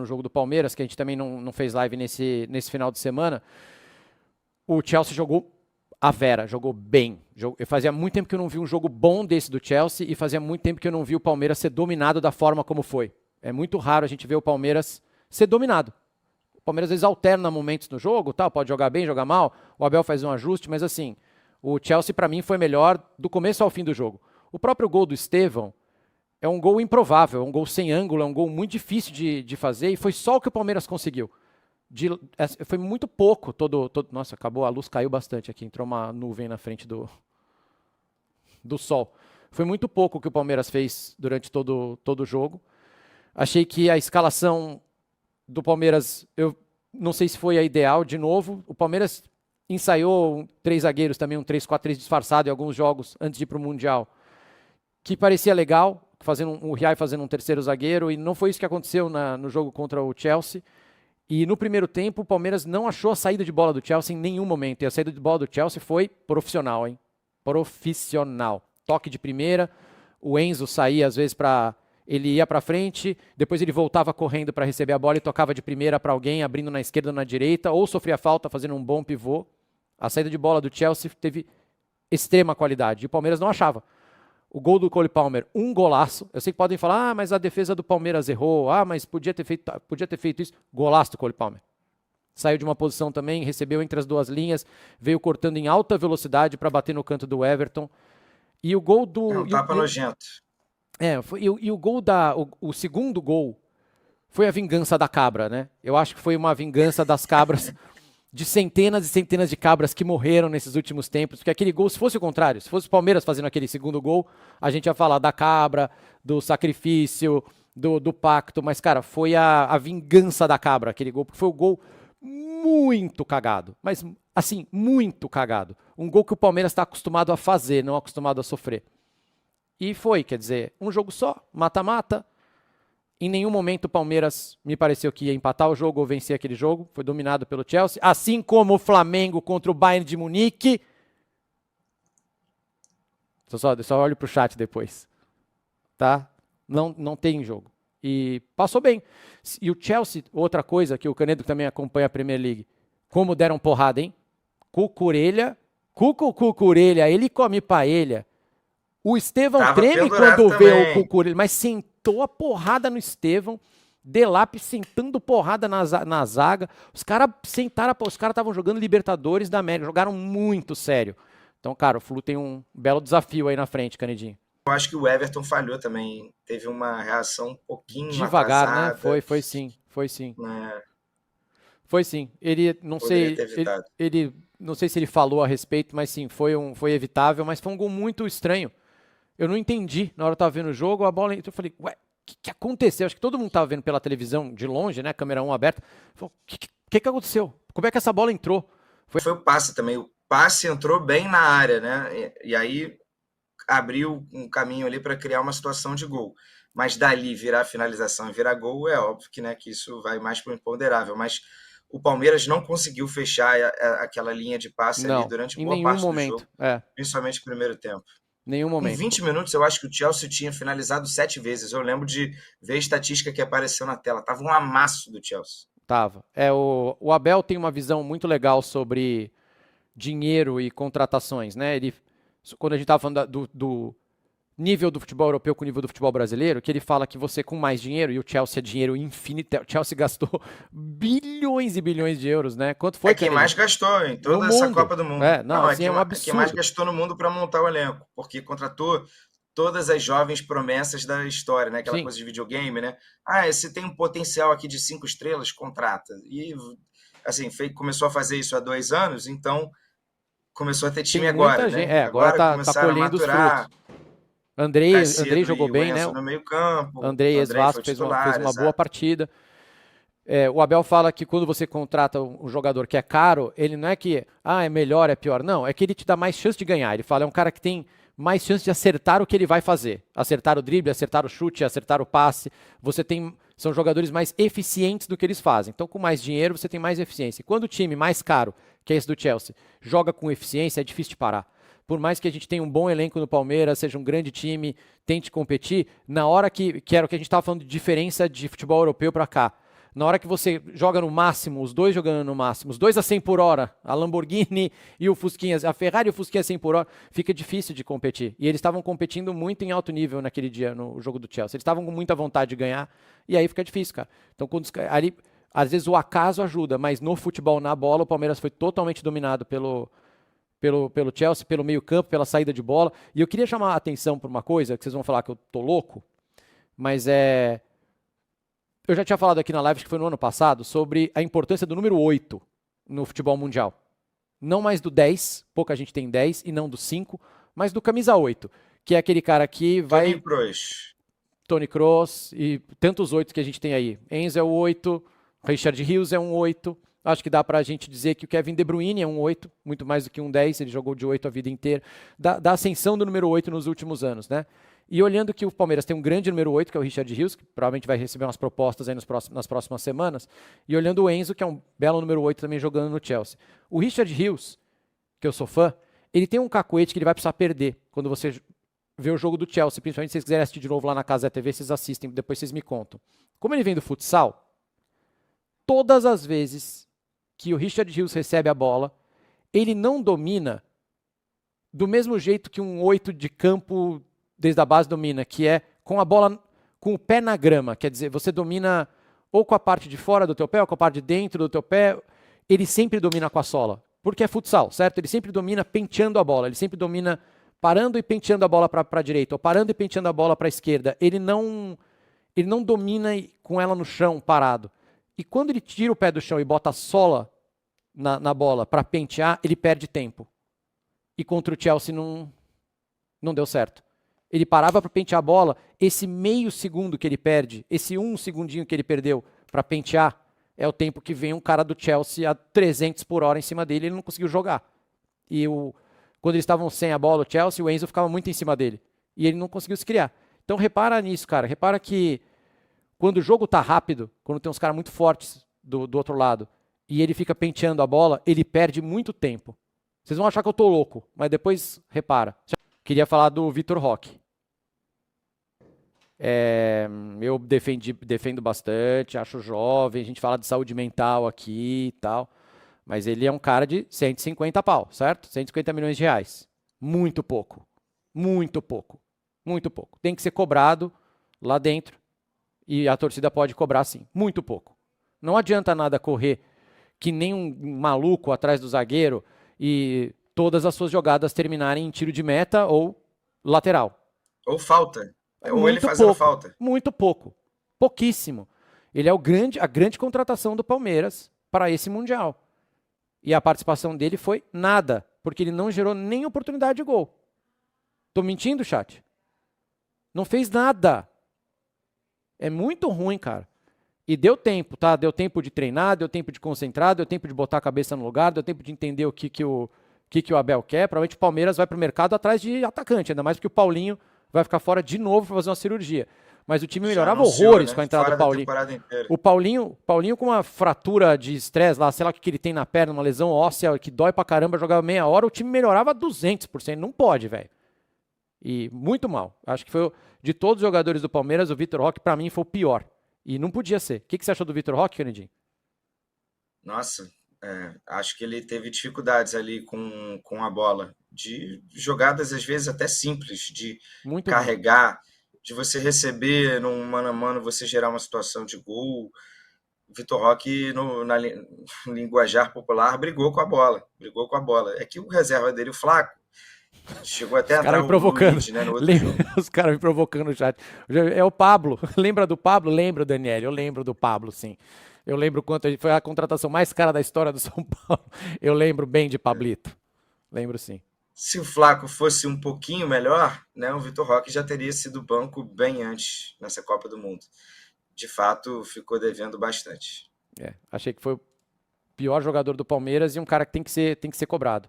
no jogo do Palmeiras, que a gente também não fez live nesse final de semana, o Chelsea jogou a Vera, jogou bem. Fazia muito tempo que eu não vi um jogo bom desse do Chelsea e fazia muito tempo que eu não vi o Palmeiras ser dominado da forma como foi. É muito raro a gente ver o Palmeiras ser dominado. O Palmeiras às vezes alterna momentos no jogo, tal, pode jogar bem, jogar mal, o Abel faz um ajuste, mas assim, o Chelsea para mim foi melhor do começo ao fim do jogo. O próprio gol do Estevão é um gol improvável, é um gol sem ângulo, é um gol muito difícil de fazer e foi só o que o Palmeiras conseguiu. Foi muito pouco Nossa, acabou, a luz caiu bastante aqui, entrou uma nuvem na frente do sol. Foi muito pouco o que o Palmeiras fez durante todo o jogo. Achei que a escalação do Palmeiras, eu não sei se foi a ideal de novo. O Palmeiras ensaiou 3 zagueiros também, um 3-4-3 disfarçado em alguns jogos antes de ir para o Mundial, que parecia legal, o Riai fazendo um terceiro zagueiro, e não foi isso que aconteceu no jogo contra o Chelsea. E no primeiro tempo, o Palmeiras não achou a saída de bola do Chelsea em nenhum momento. E a saída de bola do Chelsea foi profissional, hein? Profissional. Toque de primeira, o Enzo saía às vezes ele ia para frente, depois ele voltava correndo para receber a bola e tocava de primeira para alguém, abrindo na esquerda ou na direita, ou sofria falta, fazendo um bom pivô. A saída de bola do Chelsea teve extrema qualidade. E o Palmeiras não achava. O gol do Cole Palmer, um golaço. Eu sei que podem falar, mas a defesa do Palmeiras errou. Mas podia ter feito isso. Golaço do Cole Palmer. Saiu de uma posição também, recebeu entre as duas linhas, veio cortando em alta velocidade para bater no canto do Everton. E o gol do... É um tapa nojento. O gol o segundo gol foi a vingança da cabra, né? Eu acho que foi uma vingança das cabras... de centenas e centenas de cabras que morreram nesses últimos tempos, porque aquele gol, se fosse o contrário, se fosse o Palmeiras fazendo aquele segundo gol, a gente ia falar da cabra, do sacrifício, do pacto, mas, cara, foi a vingança da cabra, aquele gol, porque foi um gol muito cagado, mas, assim, muito cagado. Um gol que o Palmeiras está acostumado a fazer, não acostumado a sofrer. E foi, quer dizer, um jogo só, mata-mata. Em nenhum momento o Palmeiras me pareceu que ia empatar o jogo ou vencer aquele jogo. Foi dominado pelo Chelsea. Assim como o Flamengo contra o Bayern de Munique. Eu só olho pro chat depois. Tá? Não tem jogo. E passou bem. E o Chelsea, outra coisa que o Canedo também acompanha a Premier League. Como deram porrada, hein? Cucurelha. Cucurelha, ele come paella. O Estevão treme quando vê o Cucurelha, mas sentou a porrada no Estevão, Delap sentando porrada na zaga. Os caras estavam jogando Libertadores da América, jogaram muito sério. Então, cara, o Flu tem um belo desafio aí na frente, Canedinho. Eu acho que o Everton falhou também. Teve uma reação um pouquinho devagar, atrasada. Né? Foi sim. É. Foi sim. Ele, não sei, não sei se ele falou a respeito, mas sim, foi evitável, mas foi um gol muito estranho. Eu não entendi. Na hora que eu tava vendo o jogo, a bola entrou. Eu falei, ué, o que aconteceu? Acho que todo mundo tava vendo pela televisão de longe, né? Câmera 1 aberta. O que aconteceu? Como é que essa bola entrou? Foi o passe também. O passe entrou bem na área, né? E aí abriu um caminho ali para criar uma situação de gol. Mas dali virar finalização e virar gol, é óbvio que, né, que isso vai mais para o imponderável. Mas o Palmeiras não conseguiu fechar aquela linha de passe ali durante boa parte do jogo. Principalmente no primeiro tempo. Nenhum momento. Em 20 minutos, eu acho que o Chelsea tinha finalizado 7 vezes. Eu lembro de ver a estatística que apareceu na tela. Tava um amasso do Chelsea. Tava. O Abel tem uma visão muito legal sobre dinheiro e contratações, né? Quando a gente estava falando do nível do futebol europeu com o nível do futebol brasileiro, que ele fala que você com mais dinheiro, e o Chelsea é dinheiro infinito, o Chelsea gastou bilhões e bilhões de euros, né? Quanto foi? Quem mais gastou em toda essa Copa do Mundo. É um absurdo. Quem mais gastou no mundo para montar o elenco, porque contratou todas as jovens promessas da história, né? Aquela coisa de videogame, né? Esse tem um potencial aqui de 5 estrelas, contrata. E, assim, começou a fazer isso há 2 anos, então começou a ter time agora, né? Agora tá colhendo os frutos. Andrei jogou bem, né? No meio campo. Andrei ex-Vasco fez uma boa partida. O Abel fala que quando você contrata um jogador que é caro, ele não é que é melhor, é pior. Não, é que ele te dá mais chance de ganhar. Ele fala, é um cara que tem mais chance de acertar o que ele vai fazer. Acertar o drible, acertar o chute, acertar o passe. São jogadores mais eficientes do que eles fazem. Então, com mais dinheiro, você tem mais eficiência. E quando o time mais caro, que é esse do Chelsea, joga com eficiência, é difícil de parar. Por mais que a gente tenha um bom elenco no Palmeiras, seja um grande time, tente competir, na hora que era o que a gente estava falando de diferença de futebol europeu para cá, Na hora que você joga no máximo, os dois jogando no máximo, os dois a 100 por hora, a Lamborghini e o Fusquinha, a Ferrari e o Fusquinha a 100 por hora, fica difícil de competir. E eles estavam competindo muito em alto nível naquele dia, no jogo do Chelsea. Eles estavam com muita vontade de ganhar, e aí fica difícil, cara. Então, ali, às vezes o acaso ajuda, mas no futebol, na bola, o Palmeiras foi totalmente dominado pelo Chelsea, pelo meio campo, pela saída de bola. E eu queria chamar a atenção para uma coisa, que vocês vão falar que eu tô louco, mas eu já tinha falado aqui na live, acho que foi no ano passado, sobre a importância do número 8 no futebol mundial. Não mais do 10, pouca gente tem 10, e não do 5, mas do camisa 8, que é aquele cara que vai... Toni Kroos. Toni Kroos e tantos 8 que a gente tem aí. Enzo é o 8, Richard Rios é um 8. Acho que dá pra gente dizer que o Kevin De Bruyne é um 8, muito mais do que um 10, ele jogou de 8 a vida inteira. Da ascensão do número 8 nos últimos anos, né? E olhando que o Palmeiras tem um grande número 8, que é o Richard Rios, que provavelmente vai receber umas propostas aí nas próximas semanas, e olhando o Enzo, que é um belo número 8 também jogando no Chelsea. O Richard Rios, que eu sou fã, ele tem um cacuete que ele vai precisar perder quando você vê o jogo do Chelsea, principalmente se vocês quiserem assistir de novo lá na Casa da TV, vocês assistem, depois vocês me contam. Como ele vem do futsal, todas as vezes que o Richard Rios recebe a bola, ele não domina do mesmo jeito que um 8 de campo desde a base domina, que é com a bola, com o pé na grama, quer dizer, você domina ou com a parte de fora do teu pé, ou com a parte de dentro do teu pé, ele sempre domina com a sola, porque é futsal, certo? Ele sempre domina penteando a bola, ele sempre domina parando e penteando a bola para a direita, ou parando e penteando a bola para a esquerda, ele não domina com ela no chão, parado. E quando ele tira o pé do chão e bota a sola na bola para pentear, ele perde tempo. E contra o Chelsea não deu certo. Ele parava para pentear a bola, esse meio segundo que ele perde, esse um segundinho que ele perdeu para pentear, é o tempo que vem um cara do Chelsea a 300 por hora em cima dele e ele não conseguiu jogar. E quando eles estavam sem a bola, o Chelsea, o Enzo ficava muito em cima dele. E ele não conseguiu se criar. Então repara nisso, cara. Repara que quando o jogo tá rápido, quando tem uns caras muito fortes do outro lado, e ele fica penteando a bola, ele perde muito tempo. Vocês vão achar que eu tô louco, mas depois repara. Queria falar do Vitor Roque. Eu defendo bastante, acho jovem, a gente fala de saúde mental aqui e tal, mas ele é um cara de 150 pau, certo? 150 milhões de reais. Muito pouco. Muito pouco. Muito pouco. Tem que ser cobrado lá dentro e a torcida pode cobrar sim. Muito pouco. Não adianta nada correr que nem um maluco atrás do zagueiro e todas as suas jogadas terminarem em tiro de meta ou lateral. Ou falta. Ou Muito ele fazendo pouco, falta. muito pouco. Pouquíssimo. Ele é a grande contratação do Palmeiras para esse Mundial. E a participação dele foi nada, porque ele não gerou nem oportunidade de gol. Tô mentindo, chat? Não fez nada. É muito ruim, cara. E deu tempo, tá? Deu tempo de treinar, deu tempo de concentrar, deu tempo de botar a cabeça no lugar, deu tempo de entender o que o Abel quer. Provavelmente o Palmeiras vai pro mercado atrás de atacante, ainda mais porque o Paulinho vai ficar fora de novo para fazer uma cirurgia. Mas o time melhorava horrores, né, com a entrada do Paulinho. O Paulinho com uma fratura de estresse lá, sei lá o que ele tem na perna, uma lesão óssea que dói pra caramba, jogava meia hora, o time melhorava 200%. Não pode, velho. E muito mal. Acho que foi, de todos os jogadores do Palmeiras, o Vitor Roque, pra mim, foi o pior. E não podia ser. O que você achou do Vitor Roque, Kennedy? Nossa, acho que ele teve dificuldades ali com a bola. De jogadas, às vezes, até simples, de Muito carregar, de você receber num mano a mano, você gerar uma situação de gol. O Vitor Roque, no linguajar popular, brigou com a bola. Brigou com a bola. É que o reserva dele, o Flaco, chegou até a entrar me provocando. Luiz, né, no outro jogo. Os caras me provocando no chat. É o Pablo. Lembra do Pablo? Lembro, Daniel. Eu lembro do Pablo, sim. Eu lembro quanto foi a contratação mais cara da história do São Paulo. Eu lembro bem de Pablito. Lembro, sim. Se o Flaco fosse um pouquinho melhor, né, o Vitor Roque já teria sido banco bem antes nessa Copa do Mundo. De fato, ficou devendo bastante. Achei que foi o pior jogador do Palmeiras e um cara que tem que ser cobrado.